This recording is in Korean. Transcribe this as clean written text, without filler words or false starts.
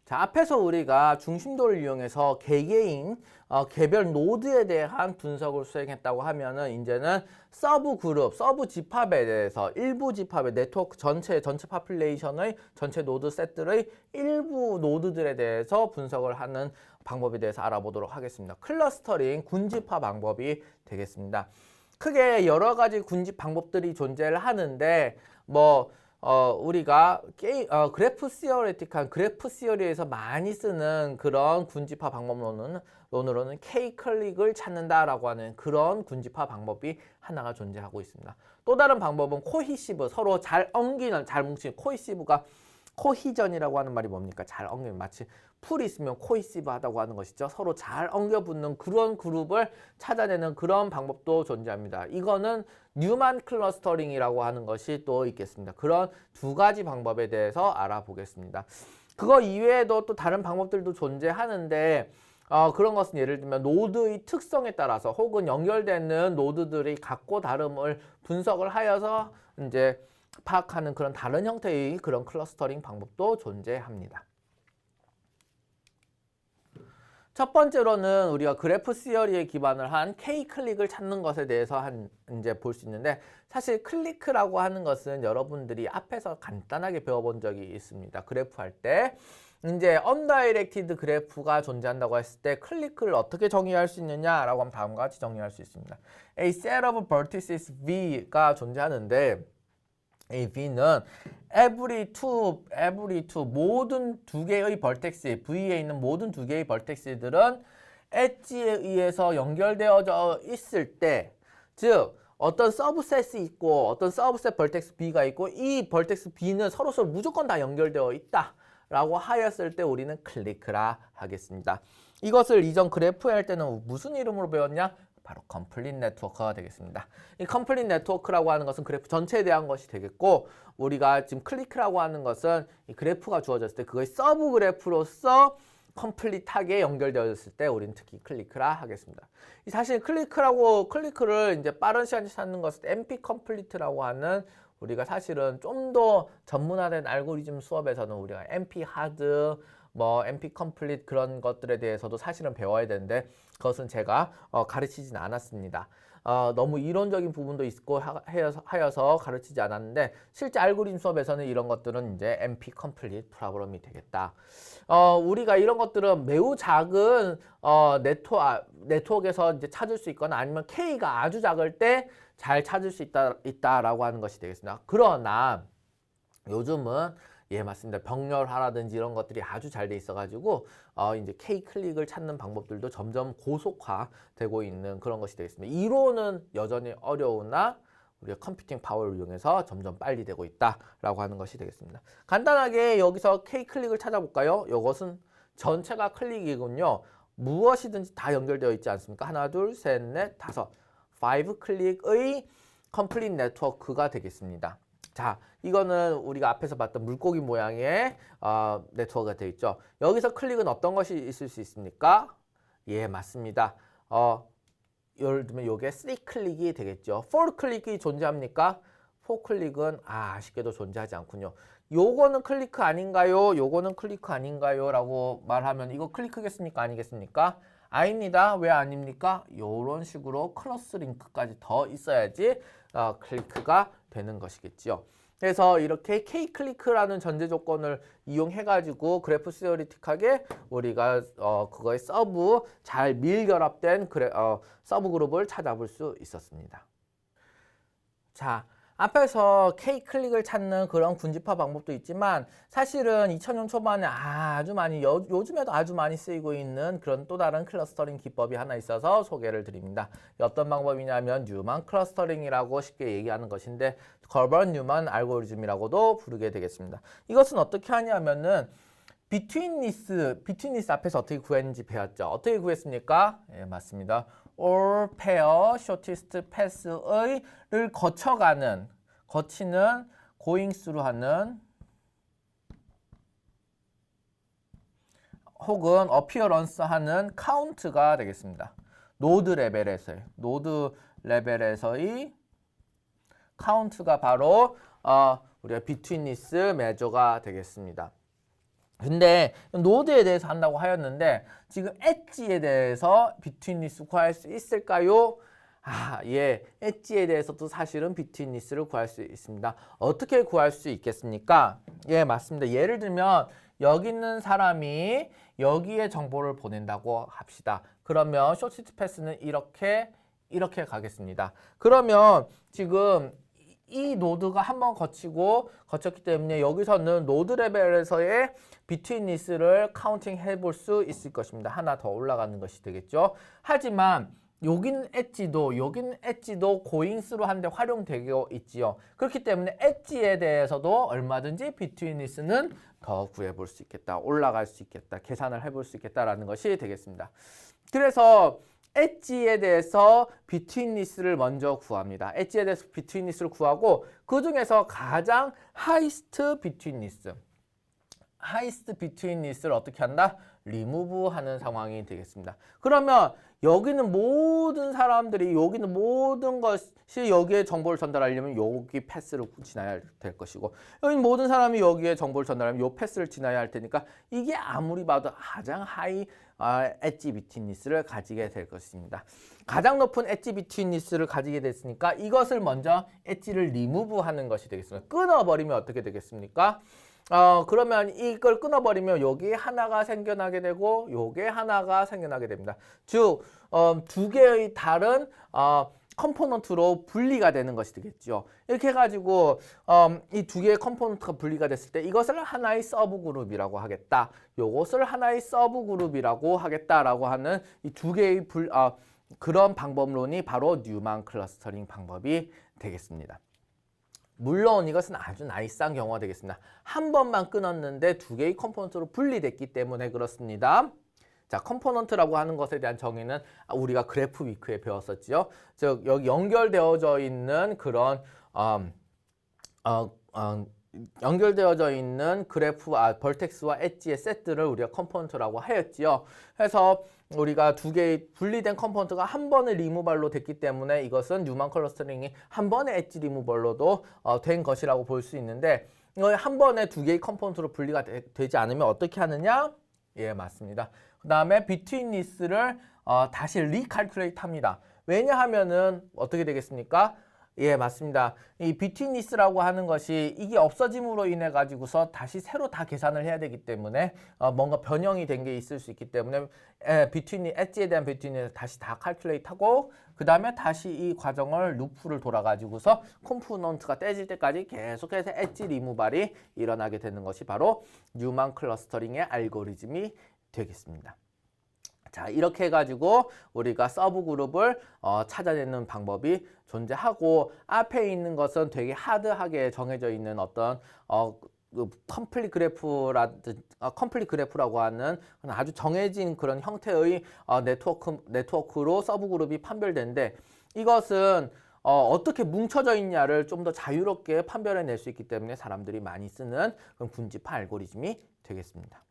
자, 앞에서 우리가 중심도를 이용해서 개개인 개별 노드에 대한 분석을 수행했다고 하면은 이제는 서브 그룹, 서브 집합에 대해서 일부 집합의 네트워크 전체 파퓰레이션의 전체 노드 세트의 일부 노드들에 대해서 분석을 하는 방법에 대해서 알아보도록 하겠습니다. 클러스터링, 군집화 방법이 되겠습니다. 크게 여러 가지 군집 방법들이 존재를 하는데 우리가 그래프 시어레틱한 그래프 시어리에서 많이 쓰는 그런 군집화 방법론으로는 K 클릭을 찾는다라고 하는 그런 군집화 방법이 하나가 존재하고 있습니다. 또 다른 방법은 코히시브, 서로 잘 엉기는, 잘 뭉치는 코히시브가 코히전이라고 하는 말이 뭡니까? 잘 엉기는, 마치 풀이 있으면 코히시브하다고 하는 것이죠. 서로 잘 엉겨붙는 그런 그룹을 찾아내는 그런 방법도 존재합니다. 이거는 뉴만 클러스터링이라고 하는 것이 또 있겠습니다. 그런 두 가지 방법에 대해서 알아보겠습니다. 그거 이외에도 또 다른 방법들도 존재하는데 그런 것은 예를 들면 노드의 특성에 따라서 혹은 연결되는 노드들이 각고 다름을 분석을 하여서 이제 파악하는 그런 다른 형태의 그런 클러스터링 방법도 존재합니다. 첫 번째로는 우리가 그래프 시어리에 기반을 한 K 클릭을 찾는 것에 대해서 이제 볼 수 있는데, 사실 클릭이라고 하는 것은 여러분들이 앞에서 간단하게 배워본 적이 있습니다. 그래프 할 때 이제 언다이렉티드 그래프가 존재한다고 했을 때 클릭을 어떻게 정의할 수 있느냐라고 하면 다음과 같이 정의할 수 있습니다. A set of vertices V가 존재하는데, 이 V는 every two 모든 두 개의 벌텍스, V에 있는 모든 두 개의 벌텍스들은 엣지에 의해서 연결되어져 있을 때, 즉 어떤 서브셋이 있고 어떤 서브셋 벌텍스 B가 있고 이 벌텍스 B는 서로서로 무조건 다 연결되어 있다 라고 하였을 때 우리는 클릭이라 하겠습니다. 이것을 이전 그래프 할 때는 무슨 이름으로 배웠냐? 바로 컴플릿 네트워크가 되겠습니다. 이 컴플릿 네트워크라고 하는 것은 그래프 전체에 대한 것이 되겠고, 우리가 지금 클릭이라고 하는 것은 이 그래프가 주어졌을 때 그거의 서브 그래프로서 컴플릿하게 연결되어졌을 때 우리는 특히 클릭이라 하겠습니다. 사실 클릭을 이제 빠른 시간에 찾는 것은 NP 컴플리트라고 하는, 우리가 사실은 좀 더 전문화된 알고리즘 수업에서는 우리가 NP 하드, NP 컴플릿 그런 것들에 대해서도 사실은 배워야 되는데 그것은 제가 가르치진 않았습니다. 너무 이론적인 부분도 있고 하여서 가르치지 않았는데, 실제 알고리즘 수업에서는 이런 것들은 이제 NP 컴플릿 프로그램이 되겠다. 우리가 이런 것들은 매우 작은 네트워크에서 이제 찾을 수 있거나 아니면 K가 아주 작을 때 잘 찾을 수 있다라고 하는 것이 되겠습니다. 그러나 요즘은 맞습니다. 병렬화라든지 이런 것들이 아주 잘 돼 있어가지고 이제 K 클릭을 찾는 방법들도 점점 고속화되고 있는 그런 것이 되겠습니다. 이론은 여전히 어려우나 우리가 컴퓨팅 파워를 이용해서 점점 빨리 되고 있다라고 하는 것이 되겠습니다. 간단하게 여기서 K 클릭을 찾아볼까요? 이것은 전체가 클릭이군요. 무엇이든지 다 연결되어 있지 않습니까? 하나, 둘, 셋, 넷, 다섯. 5 클릭의 컴플릿 네트워크가 되겠습니다. 자, 이거는 우리가 앞에서 봤던 물고기 모양의 네트워크가 되어 있죠. 여기서 클릭은 어떤 것이 있을 수 있습니까? 맞습니다. 예를 들면 이게 3 클릭이 되겠죠. 4 클릭이 존재합니까? 4 클릭은 아쉽게도 존재하지 않군요. 요거는 클릭 아닌가요? 요거는 클릭 아닌가요? 라고 말하면 이거 클릭이겠습니까? 아니겠습니까? 아닙니다. 왜 아닙니까? 이런 식으로 크로스 링크까지 더 있어야지 클릭가 되는 것이겠죠. 그래서 이렇게 K 클릭이라는 전제 조건을 이용해 가지고 그래프 시어리틱하게 우리가 그거의 서브 잘 밀결합된 서브 그룹을 찾아볼 수 있었습니다. 자, 앞에서 K 클릭을 찾는 그런 군집화 방법도 있지만, 사실은 2000년 초반에 아주 많이 요즘에도 아주 많이 쓰이고 있는 그런 또 다른 클러스터링 기법이 하나 있어서 소개를 드립니다. 어떤 방법이냐면 뉴만 클러스터링이라고 쉽게 얘기하는 것인데, 걸버넌 뉴만 알고리즘이라고도 부르게 되겠습니다. 이것은 어떻게 하냐면은 비트윈리스 앞에서 어떻게 구했는지 배웠죠. 어떻게 구했습니까? 맞습니다. all pair shortest path를 거치는 going through 하는 혹은 appearance 하는 count가 되겠습니다. 노드 레벨에서의 count가 바로 우리가 betweenness measure가 되겠습니다. 근데 노드에 대해서 한다고 하였는데 지금 엣지에 대해서 비트윈리스 구할 수 있을까요? 예, 엣지에 대해서도 사실은 비트윈리스를 구할 수 있습니다. 어떻게 구할 수 있겠습니까? 예, 맞습니다. 예를 들면 여기 있는 사람이 여기에 정보를 보낸다고 합시다. 그러면 쇼시트 패스는 이렇게 가겠습니다. 그러면 지금 이 노드가 한번 거쳤기 때문에 여기서는 노드 레벨에서의 비트윈리스를 카운팅 해볼 수 있을 것입니다. 하나 더 올라가는 것이 되겠죠. 하지만 여긴 엣지도 고잉스로 하는데 활용되고 있지요. 그렇기 때문에 엣지에 대해서도 얼마든지 비트윈리스는 더 구해볼 수 있겠다. 올라갈 수 있겠다. 계산을 해볼 수 있겠다라는 것이 되겠습니다. 그래서 엣지에 대해서 비트윈리스를 먼저 구합니다. 엣지에 대해서 비트윈리스를 구하고 그 중에서 가장 하이스트 비트윈리스를 어떻게 한다? 리무브 하는 상황이 되겠습니다. 그러면 여기는 모든 사람들이 여기는 모든 것이 여기에 정보를 전달하려면 여기 패스를 지나야 될 것이고 여기 모든 사람이 여기에 정보를 전달하면 이 패스를 지나야 할 테니까 이게 아무리 봐도 가장 하이 엣지 비트윈리스를 가지게 될 것입니다. 가장 높은 엣지 비트윈리스를 가지게 됐으니까 이것을 먼저 엣지를 리무브 하는 것이 되겠습니다. 끊어버리면 어떻게 되겠습니까? 그러면 이걸 끊어버리면 여기 하나가 생겨나게 되고 요게 하나가 생겨나게 됩니다. 즉, 두 개의 다른 컴포넌트로 분리가 되는 것이 되겠죠. 이렇게 해가지고 이 두 개의 컴포넌트가 분리가 됐을 때 이것을 하나의 서브 그룹이라고 하겠다. 요것을 하나의 서브 그룹이라고 하겠다라고 하는 이 두 개의 그런 방법론이 바로 뉴만 클러스터링 방법이 되겠습니다. 물론 이것은 아주 나이스한 경우가 되겠습니다. 한 번만 끊었는데 두 개의 컴포넌트로 분리됐기 때문에 그렇습니다. 자, 컴포넌트라고 하는 것에 대한 정의는 우리가 그래프 위크에 배웠었지요. 즉 여기 연결되어져 있는 그런 연결되어져 있는 그래프, 벌텍스와 엣지의 세트를 우리가 컴포넌트라고 하였지요. 그래서 우리가 두 개의 분리된 컴포넌트가 한 번의 리무발로 됐기 때문에 이것은 뉴만 클러스터링이 한 번의 엣지 리무발로도 된 것이라고 볼 수 있는데 한 번에 두 개의 컴포넌트로 분리가 되지 않으면 어떻게 하느냐? 예, 맞습니다. 그 다음에 비트윈리스를 다시 리칼큘레이트 합니다. 왜냐하면은 어떻게 되겠습니까? 예, 맞습니다. 이 비트윈리스라고 하는 것이 이게 없어짐으로 인해 가지고서 다시 새로 다 계산을 해야 되기 때문에 뭔가 변형이 된 게 있을 수 있기 때문에 엣지에 대한 비트윈리스를 다시 다 칼큘레이트하고 그 다음에 다시 이 과정을 루프를 돌아 가지고서 컴포넌트가 떼질 때까지 계속해서 엣지 리무발이 일어나게 되는 것이 바로 뉴만 클러스터링의 알고리즘이 되겠습니다. 자, 이렇게 해가지고 우리가 서브 그룹을 찾아내는 방법이 존재하고 앞에 있는 것은 되게 하드하게 정해져 있는 어떤 컴플릿 그래프라고 하는 아주 정해진 그런 형태의 네트워크로 서브 그룹이 판별되는데 이것은 어떻게 뭉쳐져 있냐를 좀 더 자유롭게 판별해낼 수 있기 때문에 사람들이 많이 쓰는 그런 분집화 알고리즘이 되겠습니다.